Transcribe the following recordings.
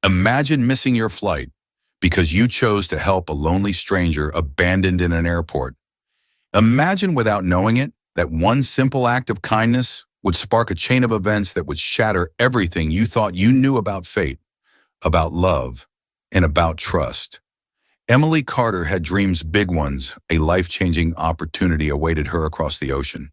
Imagine missing your flight because you chose to help a lonely stranger abandoned in an airport. Imagine without knowing it that one simple act of kindness would spark a chain of events that would shatter everything you thought you knew about fate, about love, and about trust. Emily Carter had dreams big ones. A life-changing opportunity awaited her across the ocean.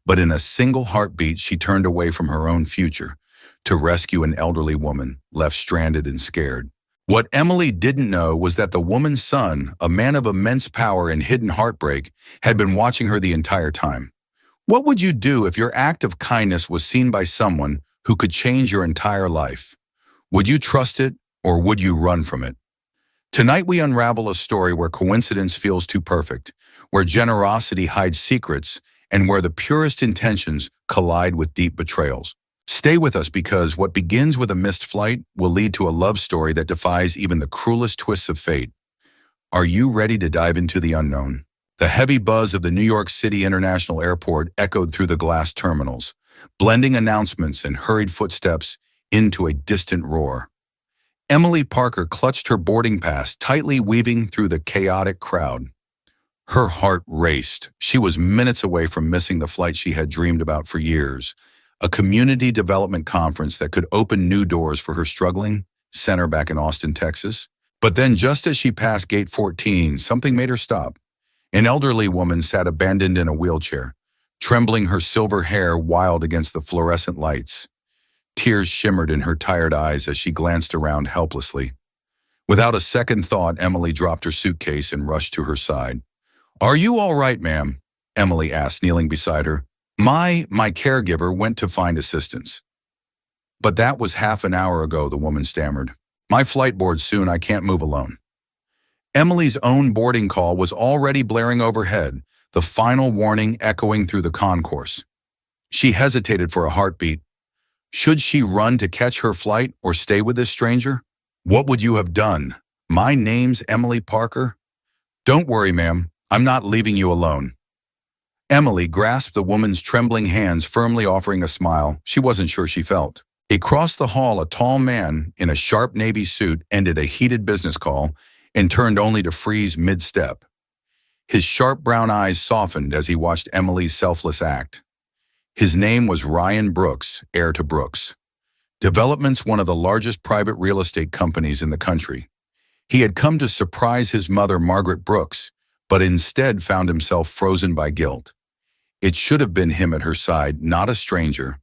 But in a single heartbeat, she turned away from her own future to rescue an elderly woman left stranded and scared. What Emily didn't know was that the woman's son, a man of immense power and hidden heartbreak, had been watching her the entire time. What would you do if your act of kindness was seen by someone who could change your entire life? Would you trust it or would you run from it? Tonight we unravel a story where coincidence feels too perfect, where generosity hides secrets, and where the purest intentions collide with deep betrayals. Stay with us because what begins with a missed flight will lead to a love story that defies even the cruelest twists of fate. Are you ready to dive into the unknown? The heavy buzz of the New York City International Airport echoed through the glass terminals, blending announcements and hurried footsteps into a distant roar. Emily Parker clutched her boarding pass, tightly weaving through the chaotic crowd. Her heart raced. She was minutes away from missing the flight she had dreamed about for years, a community development conference that could open new doors for her struggling center back in Austin, Texas. But then just as she passed Gate 14, something made her stop. An elderly woman sat abandoned in a wheelchair, trembling, her silver hair wild against the fluorescent lights. Tears shimmered in her tired eyes as she glanced around helplessly. Without a second thought, Emily dropped her suitcase and rushed to her side. "Are you all right, ma'am?" Emily asked, kneeling beside her. My caregiver went to find assistance." "But that was half an hour ago," the woman stammered. "My flight boards soon, I can't move alone." Emily's own boarding call was already blaring overhead, the final warning echoing through the concourse. She hesitated for a heartbeat. Should she run to catch her flight or stay with this stranger? "What would you have done?" "My name's Emily Parker." "Don't worry, ma'am. I'm not leaving you alone." Emily grasped the woman's trembling hands, firmly offering a smile she wasn't sure she felt. Across the hall, a tall man in a sharp navy suit ended a heated business call and turned only to freeze mid-step. His sharp brown eyes softened as he watched Emily's selfless act. His name was Ryan Brooks, heir to Brooks Development's, one of the largest private real estate companies in the country. He had come to surprise his mother, Margaret Brooks, but instead found himself frozen by guilt. It should have been him at her side, not a stranger.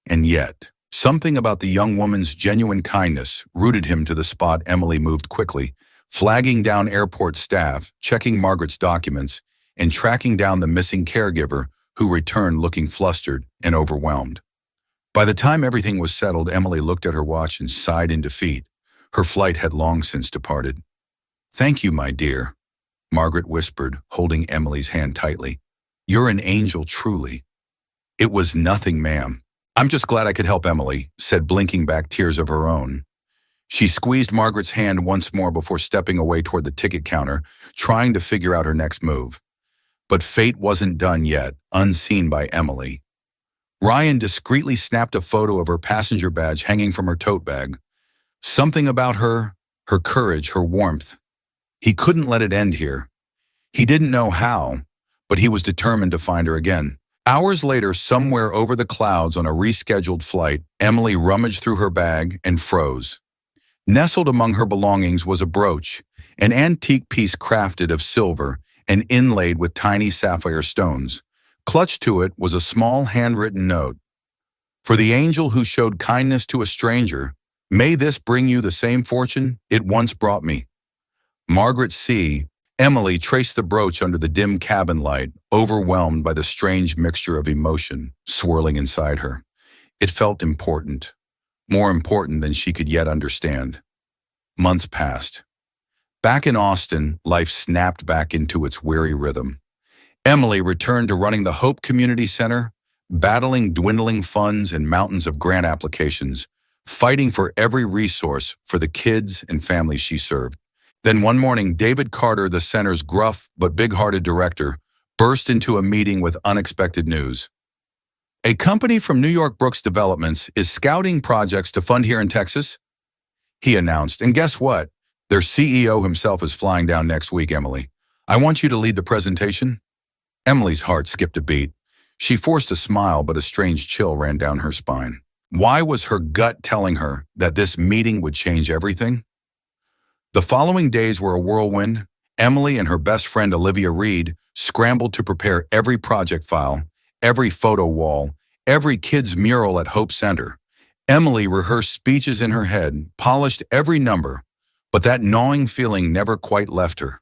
And yet, something about the young woman's genuine kindness rooted him to the spot. Emily moved quickly, flagging down airport staff, checking Margaret's documents, and tracking down the missing caregiver, who returned looking flustered and overwhelmed. By the time everything was settled, Emily looked at her watch and sighed in defeat. Her flight had long since departed. "Thank you, my dear," Margaret whispered, holding Emily's hand tightly. "You're an angel, truly." "It was nothing, ma'am. I'm just glad I could help," Emily said, blinking back tears of her own. She squeezed Margaret's hand once more before stepping away toward the ticket counter, trying to figure out her next move. But fate wasn't done yet, unseen by Emily. Ryan discreetly snapped a photo of her passenger badge hanging from her tote bag. Something about her courage, her warmth. He couldn't let it end here. He didn't know how, but he was determined to find her again. Hours later, somewhere over the clouds on a rescheduled flight, Emily rummaged through her bag and froze. Nestled among her belongings was a brooch, an antique piece crafted of silver and inlaid with tiny sapphire stones. Clutched to it was a small handwritten note. "For the angel who showed kindness to a stranger, may this bring you the same fortune it once brought me. Margaret C." Emily traced the brooch under the dim cabin light, overwhelmed by the strange mixture of emotion swirling inside her. It felt important, more important than she could yet understand. Months passed. Back in Austin, life snapped back into its weary rhythm. Emily returned to running the Hope Community Center, battling dwindling funds and mountains of grant applications, fighting for every resource for the kids and families she served. Then one morning, David Carter, the center's gruff but big-hearted director, burst into a meeting with unexpected news. "A company from New York Brooks Developments is scouting projects to fund here in Texas." he announced. And guess what? Their CEO himself is flying down next week, Emily. I want you to lead the presentation. Emily's heart skipped a beat. She forced a smile, but a strange chill ran down her spine. Why was her gut telling her that this meeting would change everything? The following days were a whirlwind. Emily and her best friend Olivia Reed scrambled to prepare every project file, every photo wall, every kid's mural at Hope Center. Emily rehearsed speeches in her head, polished every number, but that gnawing feeling never quite left her.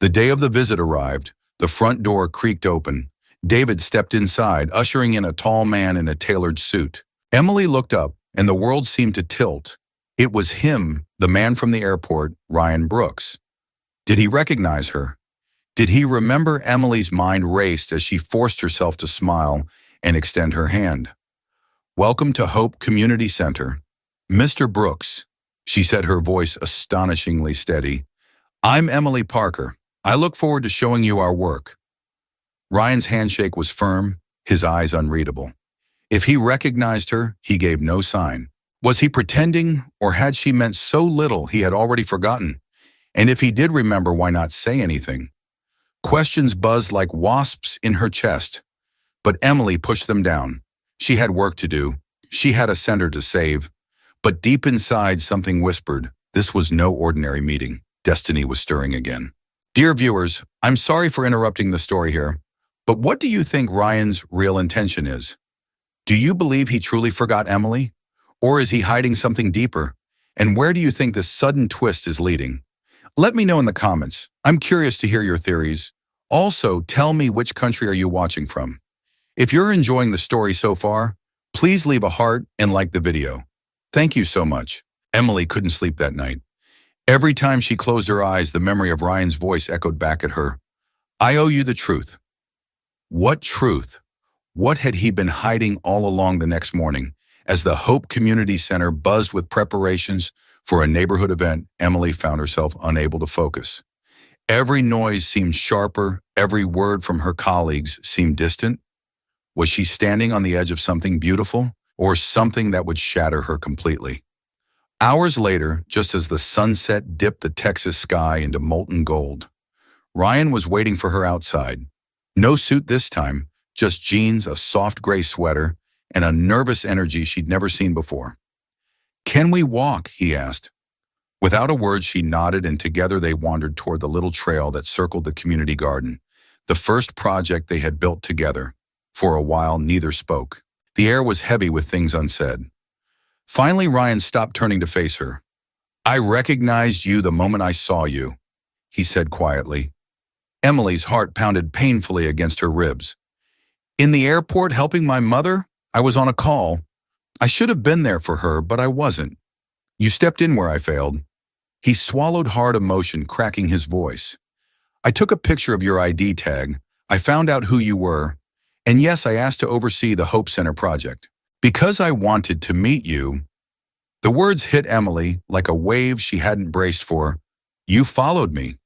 The day of the visit arrived. The front door creaked open. David stepped inside, ushering in a tall man in a tailored suit. Emily looked up, and the world seemed to tilt. It was him, the man from the airport, Ryan Brooks. Did he recognize her? Did he remember? Emily's mind raced as she forced herself to smile and extend her hand. Welcome to Hope Community Center. Mr. Brooks, she said, her voice astonishingly steady. I'm Emily Parker. I look forward to showing you our work. Ryan's handshake was firm, his eyes unreadable. If he recognized her, he gave no sign. Was he pretending, or had she meant so little he had already forgotten? And if he did remember, why not say anything? Questions buzzed like wasps in her chest. But Emily pushed them down. She had work to do. She had a center to save. But deep inside, something whispered, this was no ordinary meeting. Destiny was stirring again. Dear viewers, I'm sorry for interrupting the story here, but what do you think Ryan's real intention is? Do you believe he truly forgot Emily? Or is he hiding something deeper? And where do you think this sudden twist is leading? Let me know in the comments. I'm curious to hear your theories. Also, tell me, which country are you watching from? If you're enjoying the story so far, please leave a heart and like the video. Thank you so much. Emily couldn't sleep that night. Every time she closed her eyes, the memory of Ryan's voice echoed back at her. I owe you the truth. What truth? What had he been hiding all along? The next morning, as the Hope Community Center buzzed with preparations for a neighborhood event, Emily found herself unable to focus. Every noise seemed sharper, every word from her colleagues seemed distant. Was she standing on the edge of something beautiful, or something that would shatter her completely? Hours later, just as the sunset dipped the Texas sky into molten gold, Ryan was waiting for her outside. No suit this time, just jeans, a soft gray sweater, and a nervous energy she'd never seen before. Can we walk? He asked. Without a word, she nodded, and together they wandered toward the little trail that circled the community garden, the first project they had built together. For a while, neither spoke. The air was heavy with things unsaid. Finally, Ryan stopped, turning to face her. I recognized you the moment I saw you, he said quietly. Emily's heart pounded painfully against her ribs. In the airport helping my mother? I was on a call. I should have been there for her, but I wasn't. You stepped in where I failed. He swallowed hard, emotion cracking his voice. I took a picture of your ID tag. I found out who you were. And yes, I asked to oversee the Hope Center project. Because I wanted to meet you. The words hit Emily like a wave she hadn't braced for. You followed me.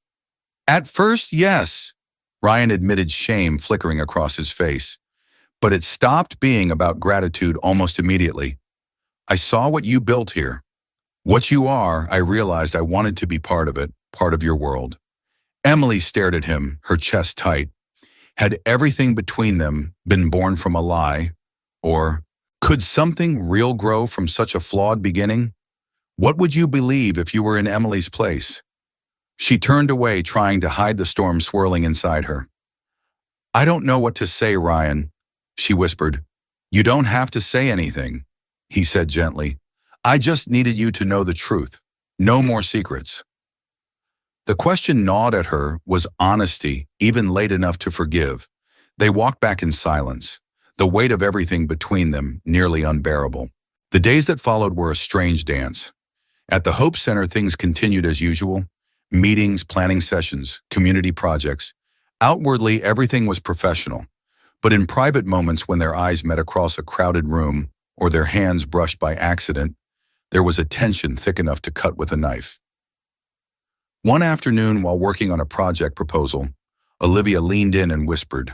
At first, yes, Ryan admitted, shame flickering across his face. But it stopped being about gratitude almost immediately. I saw what you built here. What you are, I realized I wanted to be part of it, part of your world. Emily stared at him, her chest tight. Had everything between them been born from a lie? Or could something real grow from such a flawed beginning? What would you believe if you were in Emily's place? She turned away, trying to hide the storm swirling inside her. I don't know what to say, Ryan, she whispered. You don't have to say anything, he said gently. I just needed you to know the truth. No more secrets. The question gnawed at her was honesty, even late enough to forgive. They walked back in silence, the weight of everything between them nearly unbearable. The days that followed were a strange dance. At the Hope Center, things continued as usual. Meetings, planning sessions, community projects. Outwardly, everything was professional. But in private moments, when their eyes met across a crowded room or their hands brushed by accident, there was a tension thick enough to cut with a knife. One afternoon, while working on a project proposal, Olivia leaned in and whispered,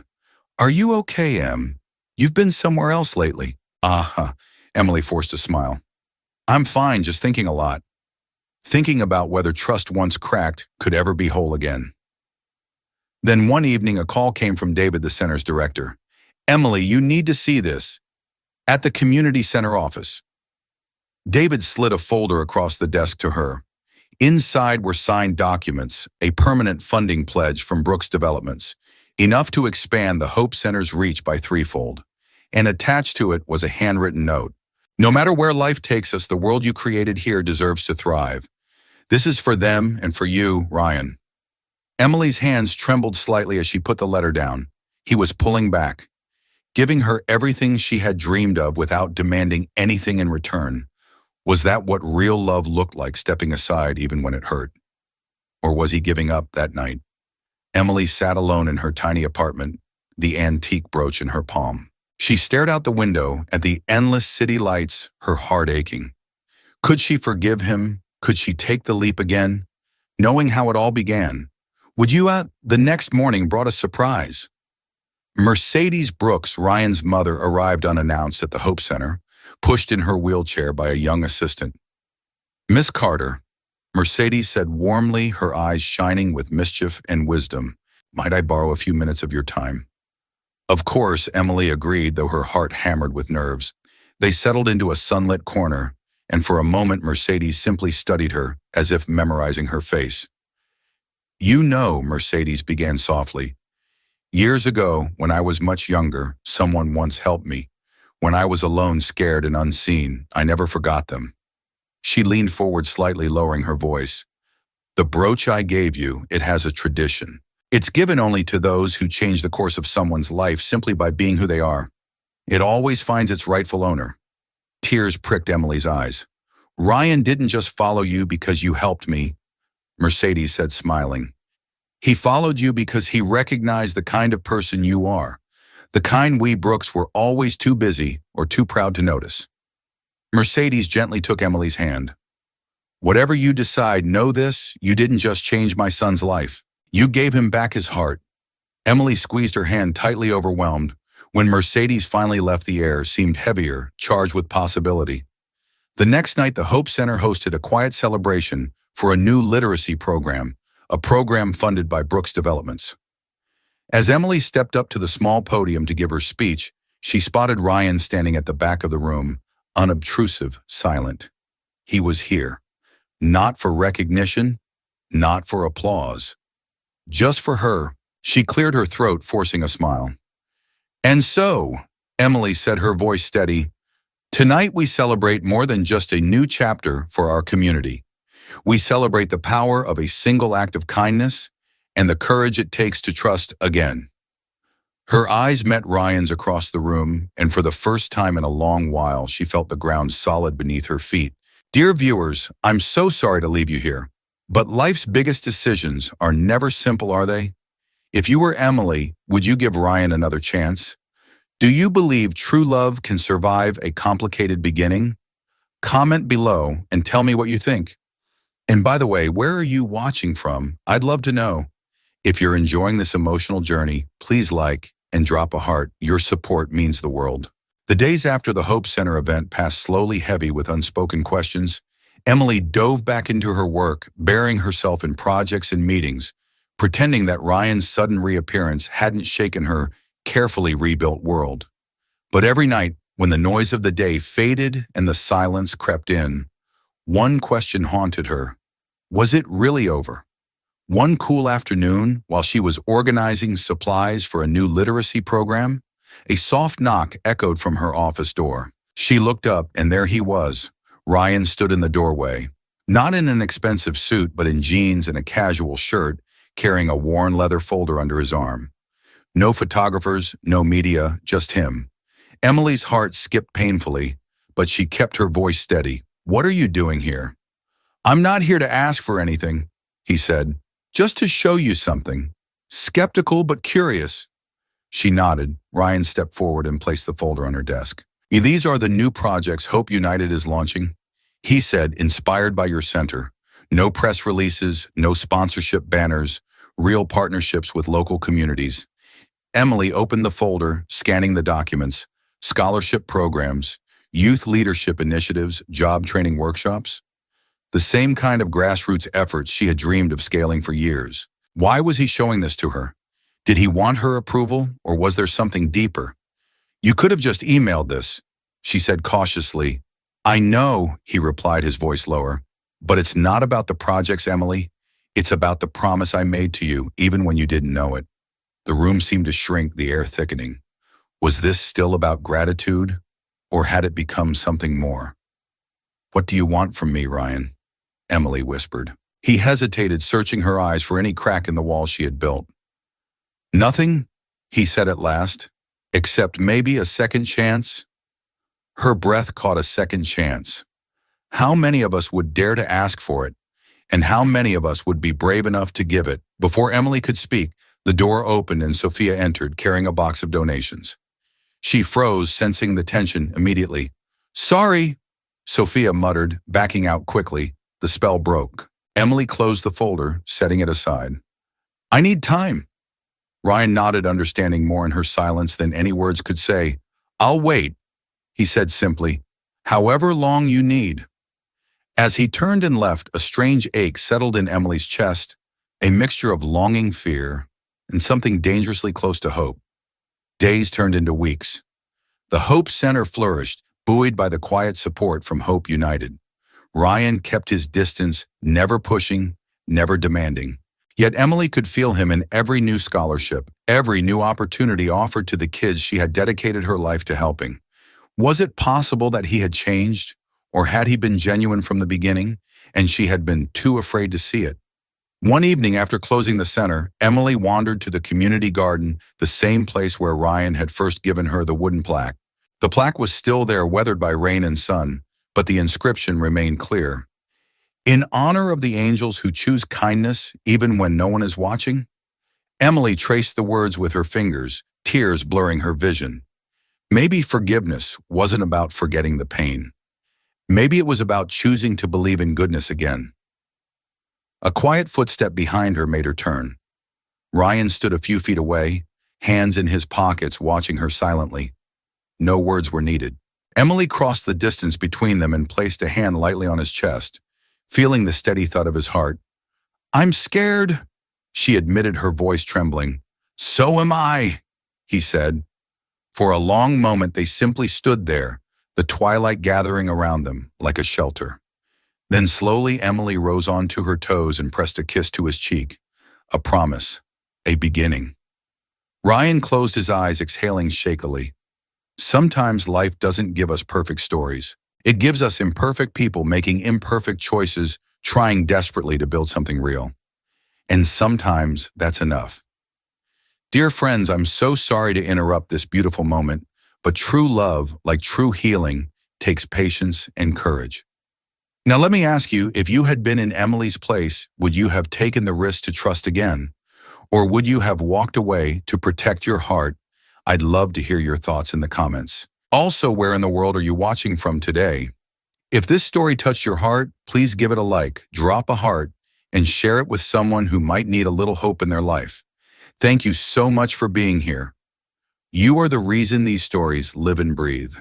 Are you okay, Em? You've been somewhere else lately. Emily forced a smile. I'm fine, just thinking a lot. thinking about whether trust once cracked could ever be whole again. Then one evening a call came from David, the center's director. "Emily, you need to see this." At the community center office. David slid a folder across the desk to her. Inside were signed documents, a permanent funding pledge from Brooks Developments, enough to expand the Hope Center's reach by threefold. And attached to it was a handwritten note. "No matter where life takes us, the world you created here deserves to thrive. This is for them and for you, Ryan." Emily's hands trembled slightly as she put the letter down. He was pulling back, giving her everything she had dreamed of without demanding anything in return. Was that what real love looked like, stepping aside even when it hurt? Or was he giving up that night? Emily sat alone in her tiny apartment, the antique brooch in her palm. She stared out the window at the endless city lights, her heart aching. Could she forgive him? Could she take the leap again? Knowing how it all began. The next morning brought a surprise. Mercedes Brooks, Ryan's mother, arrived unannounced at the Hope Center, pushed in her wheelchair by a young assistant. "Miss Carter," Mercedes said warmly, her eyes shining with mischief and wisdom, "might I borrow a few minutes of your time?" Of course, Emily agreed, though her heart hammered with nerves. They settled into a sunlit corner, and for a moment Mercedes simply studied her, as if memorizing her face. "You know," Mercedes began softly, "years ago, when I was much younger, someone once helped me. When I was alone, scared and unseen, I never forgot them." She leaned forward slightly, lowering her voice. "The brooch I gave you, it has a tradition. It's given only to those who change the course of someone's life simply by being who they are. It always finds its rightful owner." Tears pricked Emily's eyes. "Ryan didn't just follow you because you helped me," Mercedes said, smiling. "He followed you because he recognized the kind of person you are, the kind we Brooks were always too busy or too proud to notice." Mercedes gently took Emily's hand. "Whatever you decide, know this: you didn't just change my son's life. You gave him back his heart." Emily squeezed her hand tightly, overwhelmed. When Mercedes finally left, the air seemed heavier, charged with possibility. The next night, the Hope Center hosted a quiet celebration for a new literacy program, a program funded by Brooks Developments. As Emily stepped up to the small podium to give her speech, she spotted Ryan standing at the back of the room, unobtrusive, silent. He was here, not for recognition, not for applause, just for her. She cleared her throat, forcing a smile. "And so," Emily said, her voice steady, "tonight we celebrate more than just a new chapter for our community. We celebrate the power of a single act of kindness and the courage it takes to trust again." Her eyes met Ryan's across the room, and for the first time in a long while, she felt the ground solid beneath her feet. Dear viewers, I'm so sorry to leave you here, but life's biggest decisions are never simple, are they? If you were Emily, would you give Ryan another chance? Do you believe true love can survive a complicated beginning? Comment below and tell me what you think. And by the way, where are you watching from? I'd love to know. If you're enjoying this emotional journey, please like and drop a heart. Your support means the world. The days after the Hope Center event passed slowly, heavy with unspoken questions. Emily dove back into her work, burying herself in projects and meetings, pretending that Ryan's sudden reappearance hadn't shaken her carefully rebuilt world. But every night, when the noise of the day faded and the silence crept in, one question haunted her. Was it really over? One cool afternoon, while she was organizing supplies for a new literacy program, a soft knock echoed from her office door. She looked up, and there he was. Ryan stood in the doorway, not in an expensive suit, but in jeans and a casual shirt, carrying a worn leather folder under his arm. No photographers, no media, just him. Emily's heart skipped painfully, but she kept her voice steady. "What are you doing here?" "I'm not here to ask for anything," he said. "Just to show you something." Skeptical but curious. She nodded. Ryan stepped forward and placed the folder on her desk. "These are the new projects Hope United is launching," he said, "inspired by your center. No press releases, no sponsorship banners, real partnerships with local communities." Emily opened the folder, scanning the documents. Scholarship programs, youth leadership initiatives, job training workshops. The same kind of grassroots efforts she had dreamed of scaling for years. Why was he showing this to her? Did he want her approval, or was there something deeper? You could have just emailed this, she said cautiously. I know, he replied, his voice lower, but it's not about the projects, Emily. It's about the promise I made to you, even when you didn't know it. The room seemed to shrink, the air thickening. Was this still about gratitude, or had it become something more? What do you want from me, Ryan? Emily whispered. He hesitated, searching her eyes for any crack in the wall she had built. Nothing, he said at last, except maybe a second chance. Her breath caught. A second chance. How many of us would dare to ask for it, and how many of us would be brave enough to give it? Before Emily could speak, the door opened and Sophia entered, carrying a box of donations. She froze, sensing the tension immediately. Sorry, Sophia muttered, backing out quickly. The spell broke. Emily closed the folder, setting it aside. I need time. Ryan nodded, understanding more in her silence than any words could say. I'll wait, he said simply. However long you need. As he turned and left, a strange ache settled in Emily's chest, a mixture of longing, fear, and something dangerously close to hope. Days turned into weeks. The Hope Center flourished, buoyed by the quiet support from Hope United. Ryan kept his distance, never pushing, never demanding. Yet Emily could feel him in every new scholarship, every new opportunity offered to the kids she had dedicated her life to helping. Was it possible that he had changed, or had he been genuine from the beginning, and she had been too afraid to see it? One evening after closing the center, Emily wandered to the community garden, the same place where Ryan had first given her the wooden plaque. The plaque was still there, weathered by rain and sun, but the inscription remained clear. In honor of the angels who choose kindness even when no one is watching. Emily traced the words with her fingers, tears blurring her vision. Maybe forgiveness wasn't about forgetting the pain. Maybe it was about choosing to believe in goodness again. A quiet footstep behind her made her turn. Ryan stood a few feet away, hands in his pockets, watching her silently. No words were needed. Emily crossed the distance between them and placed a hand lightly on his chest, feeling the steady thud of his heart. I'm scared, she admitted, her voice trembling. So am I, he said. For a long moment they simply stood there, the twilight gathering around them like a shelter. Then slowly Emily rose onto her toes and pressed a kiss to his cheek. A promise, a beginning. Ryan closed his eyes, exhaling shakily. Sometimes life doesn't give us perfect stories. It gives us imperfect people making imperfect choices, trying desperately to build something real. And sometimes that's enough. Dear friends, I'm so sorry to interrupt this beautiful moment, but true love, like true healing, takes patience and courage. Now let me ask you, if you had been in Emily's place, would you have taken the risk to trust again? Or would you have walked away to protect your heart? I'd love to hear your thoughts in the comments. Also, where in the world are you watching from today? If this story touched your heart, please give it a like, drop a heart, and share it with someone who might need a little hope in their life. Thank you so much for being here. You are the reason these stories live and breathe.